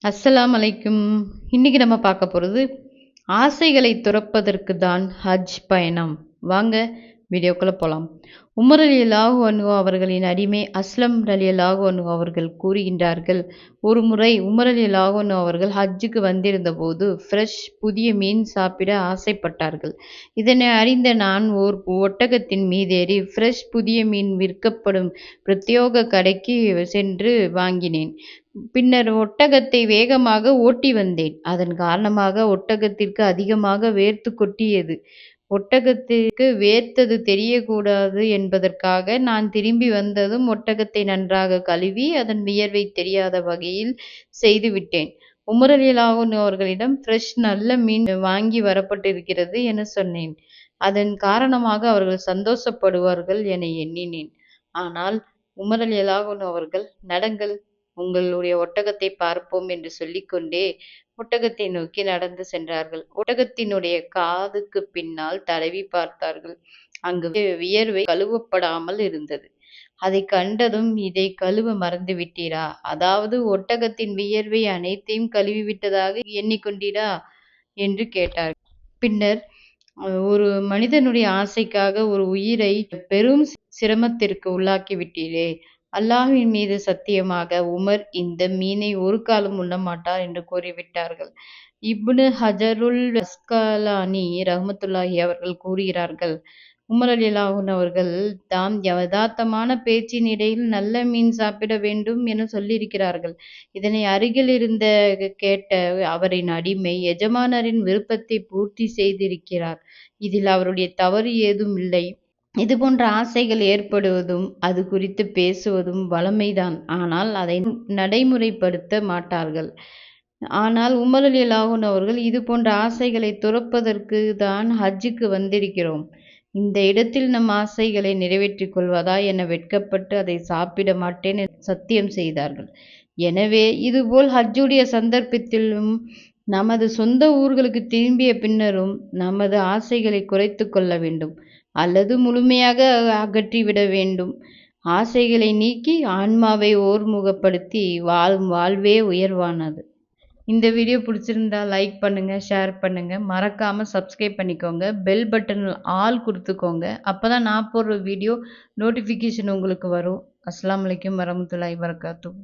அஸ்ஸலாம் அலைக்கும். இன்னைக்கு நம்ம பார்க்க போகிறது ஆசைகளை துறப்பதற்கு தான் ஹஜ் பயணம். வாங்க வீடியோக்குள்ளே போகலாம். உமர் ரலியல்லாஹு அன்ஹு அவர்களின் அடிமை அஸ்லம் ரலியல்லாஹு அன்ஹு அவர்கள் கூறுகின்றார்கள், ஒரு முறை உமர் ரலியல்லாஹு அன்ஹு அவர்கள் ஹஜ்ஜுக்கு வந்திருந்தபோது ஃப்ரெஷ் புதிய மீன் சாப்பிட ஆசைப்பட்டார்கள். இதனை அறிந்த நான் ஓர் ஒட்டகத்தின் மீதேறி ஃப்ரெஷ் புதிய மீன் விற்கப்படும் பிரத்யேக கடைக்கு சென்று வாங்கினேன். பின்னர் ஒட்டகத்தை வேகமாக ஓட்டி வந்தேன். அதன் காரணமாக ஒட்டகத்திற்கு அதிகமாக வேர்த்து கொட்டியது. ஒட்டகத்திற்கு வேர்த்தது தெரியக்கூடாது என்பதற்காக நான் திரும்பி வந்ததும் ஒட்டகத்தை நன்றாக கழுவி அதன் வியர்வை தெரியாத வகையில் செய்துவிட்டேன். உமர் ரலியல்லாஹு அன்ஹு அவர்களிடம் ஃப்ரெஷ் நல்ல மீன் வாங்கி வரப்பட்டிருக்கிறது என சொன்னேன். அதன் காரணமாக அவர்கள் சந்தோஷப்படுவார்கள் என எண்ணினேன். ஆனால் உமர் ரலியல்லாஹு அன்ஹு அவர்கள், நடங்கள், உங்களுடைய ஒட்டகத்தை பார்ப்போம் என்று சொல்லிக்கொண்டே ஒட்டகத்தை நோக்கி நடந்து சென்றார்கள். ஒட்டகத்தினுடைய காதுக்கு பின்னால் தடவி பார்த்தார்கள். அங்கு வியர்வை கழுவப்படாமல் இருந்தது. அதை கண்டதும், இதை கழுவ மறந்து விட்டீரா? அதாவது ஒட்டகத்தின் வியர்வை அனைத்தையும் கழுவிவிட்டதாக எண்ணிக்கொண்டீரா என்று கேட்டார். பின்னர் ஒரு மனிதனுடைய ஆசைக்காக ஒரு உயிரை பெரும் சிரமத்திற்கு உள்ளாக்கி விட்டீரே, அல்லாஹ்வின் மீது சத்தியமாக உமர் இந்த மீனை ஒரு காலம் உண்ணமாட்டார் என்று கூறிவிட்டார்கள். இப்னு ஹஜருல் அஸ்கலானி ரஹ்மத்துல்லாஹி அவர்கள் கூறுகிறார்கள், உமர் ரலியல்லாஹு அன்ஹு அவர்கள் தாம் யதார்த்தமான பேச்சின் இடையில் நல்ல மீன் சாப்பிட வேண்டும் என சொல்லியிருக்கிறார்கள். இதனை அருகில் இருந்த கேட்ட அவரின் அடிமை எஜமானரின் விருப்பத்தை பூர்த்தி செய்திருக்கிறார். இதில் அவருடைய தவறு ஏதும் இல்லை. இதுபோன்ற ஆசைகள் ஏற்படுவதும் அது குறித்து பேசுவதும் வழமைதான். ஆனால் அதை நடைமுறைப்படுத்த மாட்டார்கள். ஆனால் உமர் ரலியல்லாஹு அன்ஹு அவர்கள், இது போன்ற ஆசைகளை துறப்பதற்கு தான் ஹஜ்ஜுக்கு வந்திருக்கிறோம். இந்த இடத்தில் நம் ஆசைகளை நிறைவேற்றிக் கொள்வதா என வெட்கப்பட்டு அதை சாப்பிட மாட்டேன் என சத்தியம் செய்தார்கள். எனவே இதுபோல் ஹஜ்ஜுடைய சந்தர்ப்பத்திலும் நமது சொந்த ஊர்களுக்கு திரும்பிய பின்னரும் நமது ஆசைகளை குறைத்து கொள்ள வேண்டும் அல்லது முழுமையாக அகற்றிவிட வேண்டும். ஆசைகளை நீக்கி ஆன்மாவை ஓர்முகப்படுத்தி வாழும் வாழ்வே உயர்வானது. இந்த வீடியோ பிடிச்சிருந்தா லைக் பண்ணுங்க, ஷேர் பண்ணுங்க, மறக்காம சப்ஸ்கிரைப் பண்ணிக்கோங்க, பெல் பட்டனில் ஆல் கொடுத்துக்கோங்க. அப்பதான் நான் போடுற வீடியோ நோட்டிஃபிகேஷன் உங்களுக்கு வரும். அஸ்ஸலாமு அலைக்கும் வரஹ்மத்துல்லாஹி வபரகாத்துஹு.